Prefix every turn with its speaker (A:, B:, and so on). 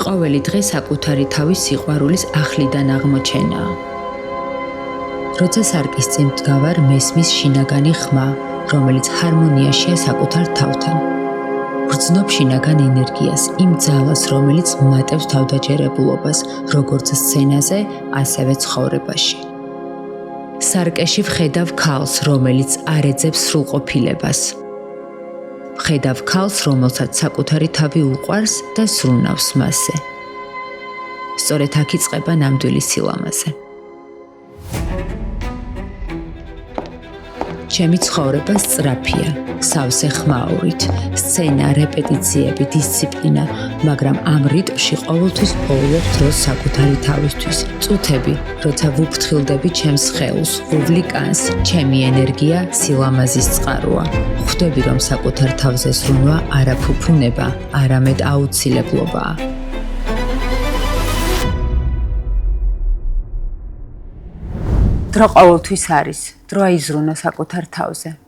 A: ყოველი დღე საკუთარი თავის სიყვარულის ახლიდან აღმოჩენაა. როცა სარკის წინ მდგავარ, მესმის შინაგანი ხმა, რომელიც ჰარმონიაშია საკუთარ თავთან. ვგრძნობ შინაგან ენერგიას, იმ ძალას, რომელიც მატებს თავდაჯერებულობას, როგორც სცენაზე, ასევე ცხოვრებაში. სარკეში ვხედავ ქალს, რომელიც არ ეძებს სრულყოფილებას. ვხედავ ქალს, რომელსაც საკუთარი თავი უყვარს და სრუნავს მასზე. სწორედ აქ იწყება ნამდვილი სილამაზე. ჩემი ცხოვრება სწრაფია, სავსე ხმაურით, სცენა, რეპეტიციები, დისციპლინა, მაგრამ ამ რიტმში ყოველთვის პოულობ დროს საკუთარი თავისთვის. წუთები, როცა ვუფრთხილდები ჩემს სხეულს, ვუვლი კანს, ჩემი ენერგია სილამაზის წყაროა. ხვდები, რომ საკუთარ თავზე ზრუნვა არა ფუფუნება, არამედ აუცილებლობაა. დრო ყოველთვის არის, დრო აიზრუნო საკუთარ თავზე.